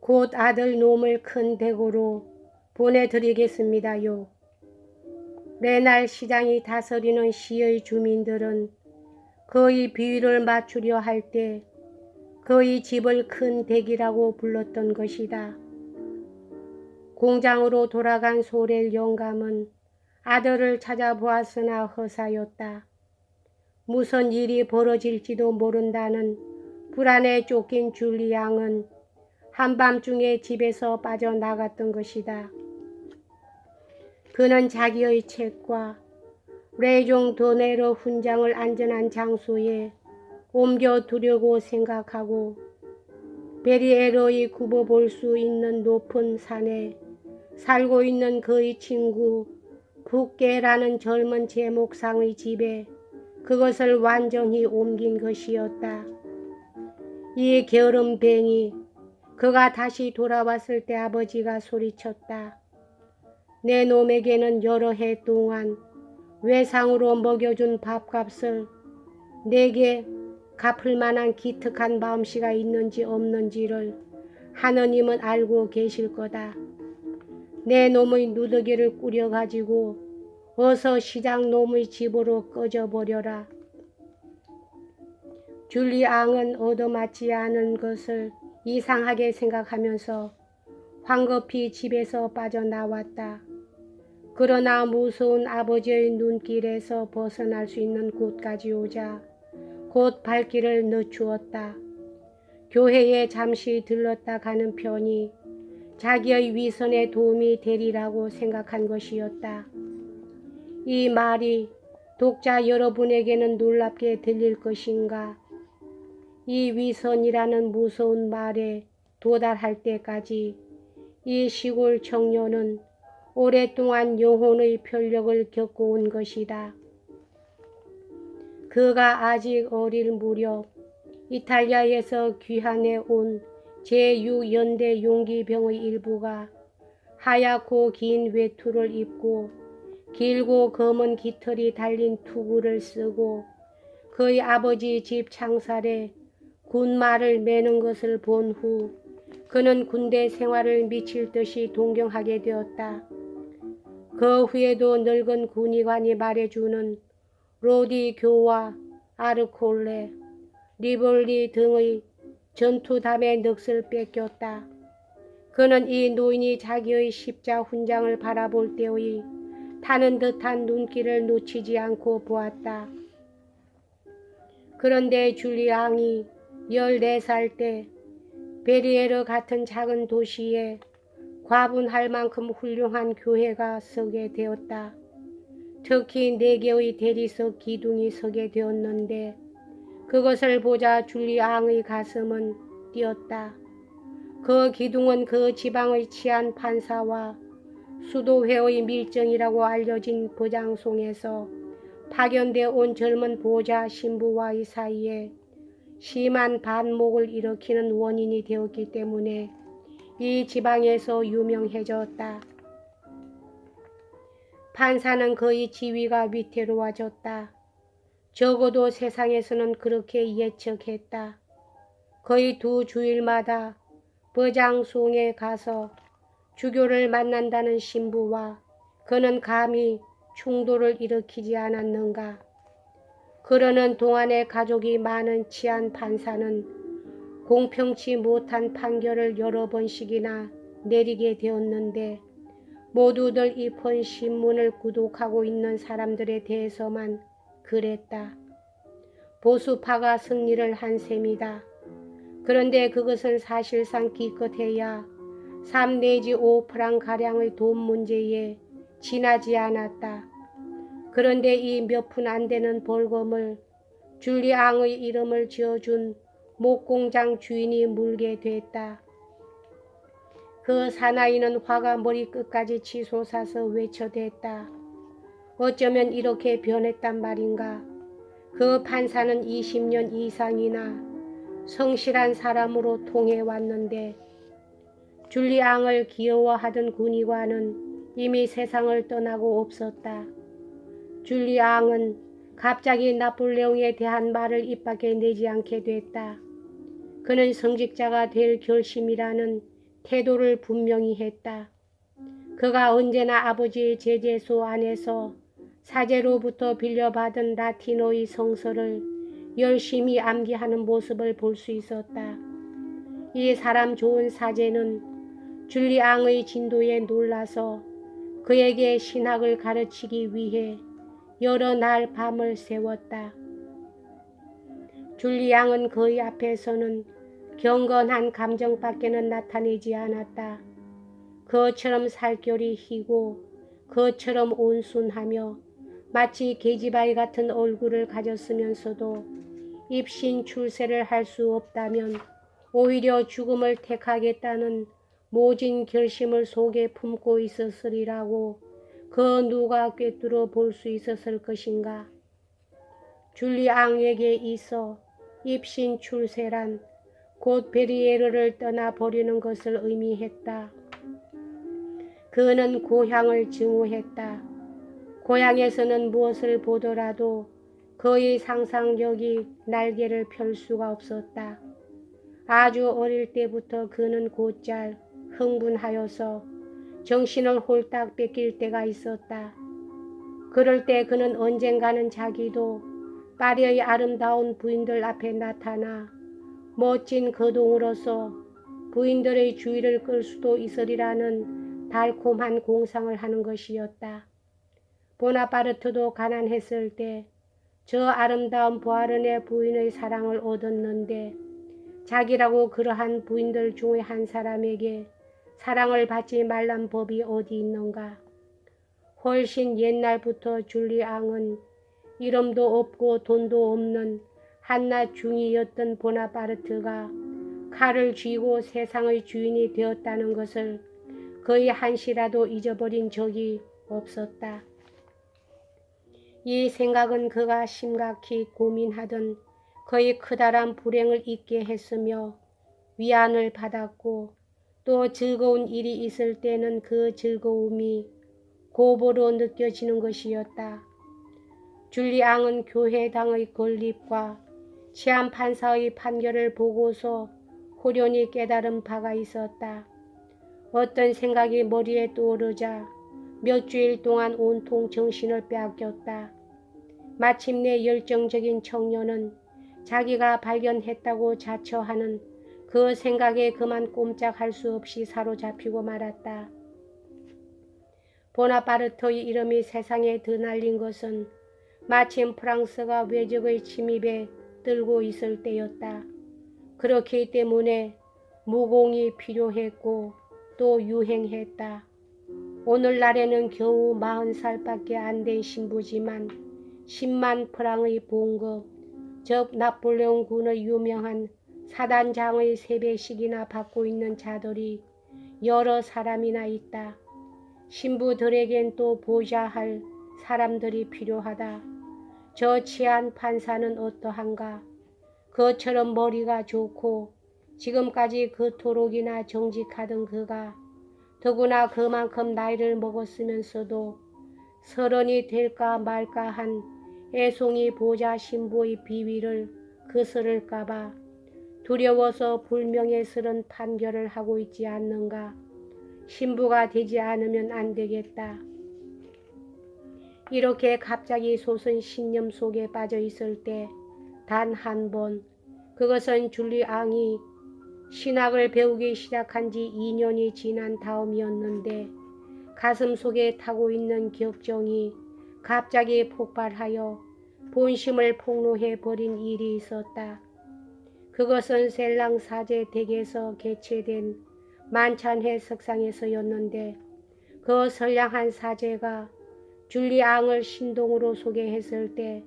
곧 아들 놈을 큰 댁으로 보내드리겠습니다요. 내날 시장이 다스리는 시의 주민들은 그의 비위를 맞추려 할 때 그의 집을 큰 댁이라고 불렀던 것이다. 공장으로 돌아간 소렐 영감은 아들을 찾아보았으나 허사였다. 무슨 일이 벌어질지도 모른다는 불안에 쫓긴 줄리 양은 한밤중에 집에서 빠져나갔던 것이다. 그는 자기의 책과 레종 도네르 훈장을 안전한 장소에 옮겨두려고 생각하고 베리에로이 굽어볼 수 있는 높은 산에 살고 있는 그의 친구 북게라는 젊은 제목상의 집에 그것을 완전히 옮긴 것이었다. 이 게으름뱅이, 그가 다시 돌아왔을 때 아버지가 소리쳤다. 내 놈에게는 여러 해 동안 외상으로 먹여준 밥값을 내게 갚을 만한 기특한 마음씨가 있는지 없는지를 하느님은 알고 계실 거다. 내 놈의 누더기를 꾸려가지고 어서 시장 놈의 집으로 꺼져버려라. 줄리 앙은 얻어맞지 않은 것을 이상하게 생각하면서 황급히 집에서 빠져나왔다. 그러나 무서운 아버지의 눈길에서 벗어날 수 있는 곳까지 오자 곧 발길을 늦추었다. 교회에 잠시 들렀다 가는 편이 자기의 위선에 도움이 되리라고 생각한 것이었다. 이 말이 독자 여러분에게는 놀랍게 들릴 것인가? 이 위선이라는 무서운 말에 도달할 때까지 이 시골 청년은 오랫동안 영혼의 편력을 겪어온 것이다. 그가 아직 어릴 무렵 이탈리아에서 귀환해 온 제6연대 용기병의 일부가 하얗고 긴 외투를 입고 길고 검은 깃털이 달린 투구를 쓰고 그의 아버지 집 창살에 군말을 매는 것을 본 후 그는 군대 생활을 미칠 듯이 동경하게 되었다. 그 후에도 늙은 군의관이 말해주는 로디교와 아르콜레, 리볼리 등의 전투담의 넋을 뺏겼다. 그는 이 노인이 자기의 십자 훈장을 바라볼 때의 타는 듯한 눈길을 놓치지 않고 보았다. 그런데 줄리 앙이 14살 때 베리에르 같은 작은 도시에 과분할 만큼 훌륭한 교회가 서게 되었다. 특히 4개의 대리석 기둥이 서게 되었는데 그것을 보자 줄리 앙의 가슴은 뛰었다. 그 기둥은 그 지방의 치안 판사와 수도회의 밀정이라고 알려진 보장송에서 파견되어 온 젊은 보좌 신부와의 사이에 심한 반목을 일으키는 원인이 되었기 때문에 이 지방에서 유명해졌다. 판사는 그의 지위가 위태로워졌다. 적어도 세상에서는 그렇게 예측했다. 거의 2주일마다 버장송에 가서 주교를 만난다는 신부와 그는 감히 충돌을 일으키지 않았는가. 그러는 동안에 가족이 많은 치안 판사는 공평치 못한 판결을 여러 번씩이나 내리게 되었는데 모두들 이폰 신문을 구독하고 있는 사람들에 대해서만 그랬다. 보수파가 승리를 한 셈이다. 그런데 그것은 사실상 기껏해야 3 내지 5프랑가량의 돈 문제에 지나지 않았다. 그런데 이 몇 푼 안 되는 벌금을 줄리 앙의 이름을 지어준 목공장 주인이 물게 됐다. 그 사나이는 화가 머리끝까지 치솟아서 외쳐댔다. 어쩌면 이렇게 변했단 말인가. 그 판사는 20년 이상이나 성실한 사람으로 통해왔는데 줄리 앙을 귀여워하던 군의관은 이미 세상을 떠나고 없었다. 줄리 앙은 갑자기 나폴레옹에 대한 말을 입 밖에 내지 않게 됐다. 그는 성직자가 될 결심이라는 태도를 분명히 했다. 그가 언제나 아버지의 제재소 안에서 사제로부터 빌려받은 라틴어의 성서를 열심히 암기하는 모습을 볼 수 있었다. 이 사람 좋은 사제는 줄리앙의 진도에 놀라서 그에게 신학을 가르치기 위해 여러 날 밤을 새웠다. 줄리앙은 그의 앞에서는 경건한 감정밖에는 나타내지 않았다. 그처럼 살결이 희고 그처럼 온순하며 마치 계집아이 같은 얼굴을 가졌으면서도 입신 출세를 할 수 없다면 오히려 죽음을 택하겠다는 모진 결심을 속에 품고 있었으리라고 그 누가 꿰뚫어 볼 수 있었을 것인가. 줄리앙에게 있어 입신 출세란 곧 베리에르를 떠나버리는 것을 의미했다. 그는 고향을 증오했다. 고향에서는 무엇을 보더라도 그의 상상력이 날개를 펼 수가 없었다. 아주 어릴 때부터 그는 곧잘 흥분하여서 정신을 홀딱 뺏길 때가 있었다. 그럴 때 그는 언젠가는 자기도 파리의 아름다운 부인들 앞에 나타나 멋진 거동으로서 부인들의 주의를 끌 수도 있으리라는 달콤한 공상을 하는 것이었다. 보나파르트도 가난했을 때 저 아름다운 부하른의 부인의 사랑을 얻었는데 자기라고 그러한 부인들 중의 한 사람에게 사랑을 받지 말란 법이 어디 있는가. 훨씬 옛날부터 줄리앙은 이름도 없고 돈도 없는 한낱 중이였던 보나파르트가 칼을 쥐고 세상의 주인이 되었다는 것을 거의 한시라도 잊어버린 적이 없었다. 이 생각은 그가 심각히 고민하던 그의 커다란 불행을 잊게 했으며 위안을 받았고 또 즐거운 일이 있을 때는 그 즐거움이 고보로 느껴지는 것이었다. 줄리앙은 교회당의 건립과 치안판사의 판결을 보고서 후련히 깨달은 바가 있었다. 어떤 생각이 머리에 떠오르자 몇 주일 동안 온통 정신을 빼앗겼다. 마침내 열정적인 청년은 자기가 발견했다고 자처하는 그 생각에 그만 꼼짝할 수 없이 사로잡히고 말았다. 보나파르트의 이름이 세상에 드날린 것은 마침 프랑스가 외적의 침입에 들고 있을 때였다. 그렇기 때문에 무공이 필요했고 또 유행했다. 오늘날에는 겨우 40살밖에 안 된 신부지만 10만 프랑의 봉급, 즉 나폴레옹군의 유명한 사단장의 3배씩이나 받고 있는 자들이 여러 사람이나 있다. 신부들에겐 또 보좌 할 사람들이 필요하다. 저 치안 판사는 어떠한가? 그처럼 머리가 좋고 지금까지 그토록이나 정직하던 그가 더구나 그만큼 나이를 먹었으면서도 30이 될까 말까 한 애송이 보좌 신부의 비위를 거스를까봐 두려워서 불명예스런 판결을 하고 있지 않는가. 신부가 되지 않으면 안 되겠다. 이렇게 갑자기 솟은 신념 속에 빠져 있을 때 단 한 번, 그것은 줄리앙이 신학을 배우기 시작한 지 2년이 지난 다음이었는데 가슴 속에 타고 있는 격정이 갑자기 폭발하여 본심을 폭로해 버린 일이 있었다. 그것은 셀랑 사제 댁에서 개최된 만찬회 석상에서였는데 그 선량한 사제가 줄리앙을 신동으로 소개했을 때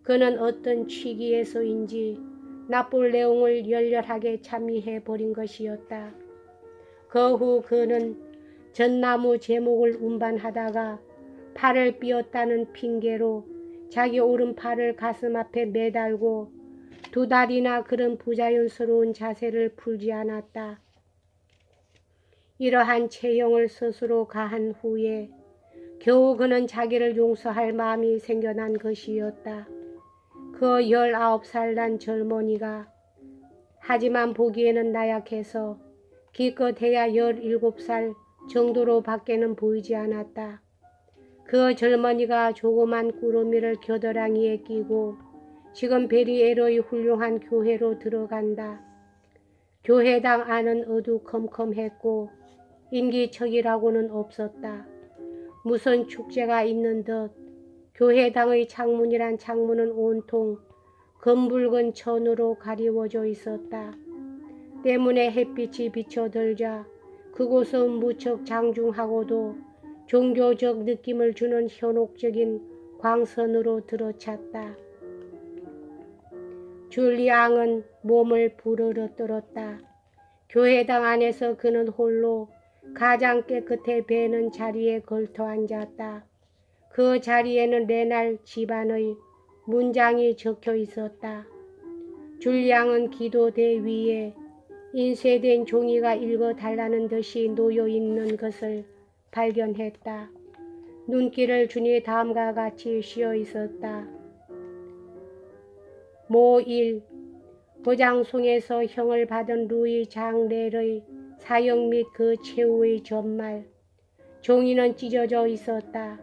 그는 어떤 취기에서인지 나폴레옹을 열렬하게 찬미해 버린 것이었다. 그 후 그는 전나무 제목을 운반하다가 팔을 삐었다는 핑계로 자기 오른팔을 가슴 앞에 매달고 2달이나 그런 부자연스러운 자세를 풀지 않았다. 이러한 체형을 스스로 가한 후에 겨우 그는 자기를 용서할 마음이 생겨난 것이었다. 그 19살 난 젊은이가 하지만 보기에는 나약해서 기껏해야 17살 정도로 밖에는 보이지 않았다. 그 젊은이가 조그만 꾸러미를 겨드랑이에 끼고 지금 베리에로의 훌륭한 교회로 들어간다. 교회당 안은 어두컴컴했고 인기척이라고는 없었다. 무슨 축제가 있는 듯 교회당의 창문이란 창문은 온통 검붉은 천으로 가리워져 있었다. 때문에 햇빛이 비쳐들자 그곳은 무척 장중하고도 종교적 느낌을 주는 현혹적인 광선으로 들어찼다. 줄리앙은 몸을 부르르 떨었다. 교회당 안에서 그는 홀로 가장 깨끗해 배는 자리에 걸터 앉았다. 그 자리에는 레날 집안의 문장이 적혀 있었다. 줄리앙은 기도대 위에 인쇄된 종이가 읽어달라는 듯이 놓여 있는 것을 발견했다. 눈길을 주니 다음과 같이 씌어 있었다. 모1. 고장송에서 형을 받은 루이 장렐의 사형 및 그 최후의 전말. 종이는 찢어져 있었다.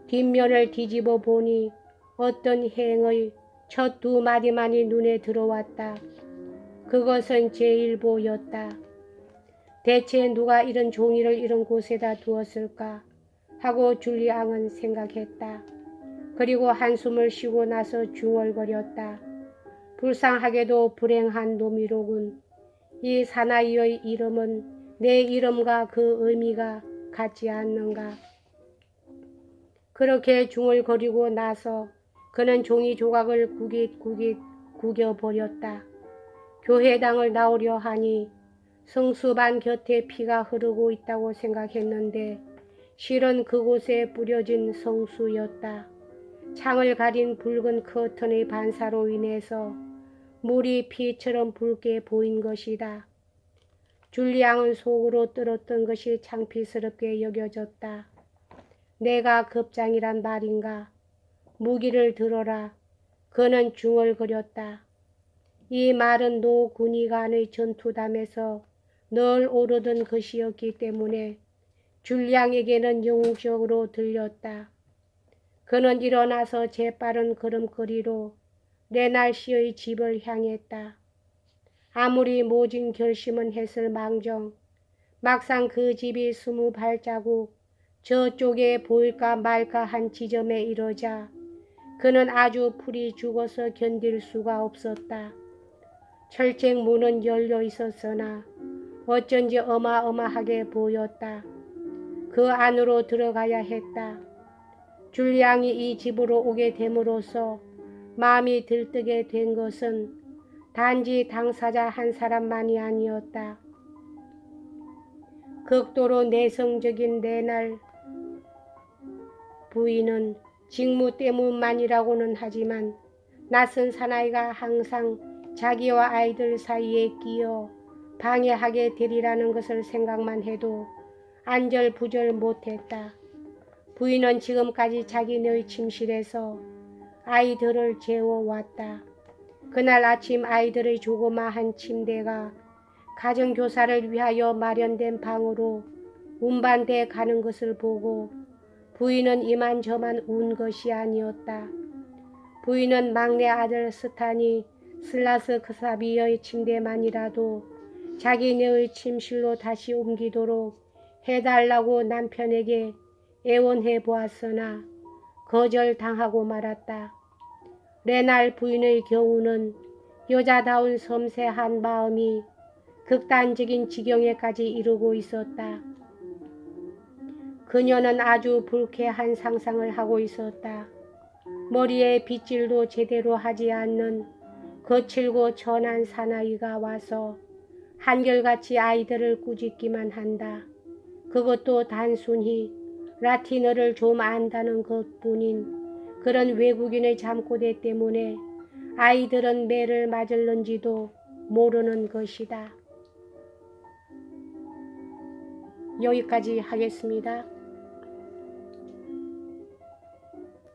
뒷면을 뒤집어 보니 어떤 행의 첫 두 마디만이 눈에 들어왔다. 그것은 제1보였다. 대체 누가 이런 종이를 이런 곳에다 두었을까 하고 줄리앙은 생각했다. 그리고 한숨을 쉬고 나서 중얼거렸다. 불쌍하게도 불행한 놈이로군. 이 사나이의 이름은 내 이름과 그 의미가 같지 않는가. 그렇게 중얼거리고 나서 그는 종이 조각을 구깃구깃 구겨버렸다. 교회당을 나오려 하니 성수반 곁에 피가 흐르고 있다고 생각했는데 실은 그곳에 뿌려진 성수였다. 창을 가린 붉은 커튼의 반사로 인해서 물이 피처럼 붉게 보인 것이다. 줄리앙은 속으로 떨었던 것이 창피스럽게 여겨졌다. 내가 급장이란 말인가. 무기를 들어라. 그는 중얼거렸다. 이 말은 노 군이 간의 전투담에서 늘 오르던 것이었기 때문에 줄리앙에게는 영웅적으로 들렸다. 그는 일어나서 재빠른 걸음걸이로 레날 씨의 집을 향했다. 아무리 모진 결심은 했을 망정 막상 그 집이 20발자국 저쪽에 보일까 말까 한 지점에 이르자 그는 아주 풀이 죽어서 견딜 수가 없었다. 철책 문은 열려 있었으나 어쩐지 어마어마하게 보였다. 그 안으로 들어가야 했다. 줄리앙이 이 집으로 오게 됨으로써 마음이 들뜨게 된 것은 단지 당사자 한 사람만이 아니었다. 극도로 내성적인 레날 부인은 직무 때문만이라고는 하지만 낯선 사나이가 항상 자기와 아이들 사이에 끼어 방해하게 되리라는 것을 생각만 해도 안절부절 못했다. 부인은 지금까지 자기네의 침실에서 아이들을 재워왔다. 그날 아침 아이들의 조그마한 침대가 가정교사를 위하여 마련된 방으로 운반돼 가는 것을 보고 부인은 이만저만 운 것이 아니었다. 부인은 막내 아들 스타니 슬라스 크사비의 침대만이라도 자기네의 침실로 다시 옮기도록 해달라고 남편에게 애원해 보았으나 거절당하고 말았다. 레날 부인의 경우는 여자다운 섬세한 마음이 극단적인 지경에까지 이르고 있었다. 그녀는 아주 불쾌한 상상을 하고 있었다. 머리에 빗질도 제대로 하지 않는 거칠고 천한 사나이가 와서 한결같이 아이들을 꾸짖기만 한다. 그것도 단순히 라틴어를 좀 안다는 것뿐인 그런 외국인의 잠꼬대 때문에 아이들은 매를 맞을는지도 모르는 것이다. 여기까지 하겠습니다.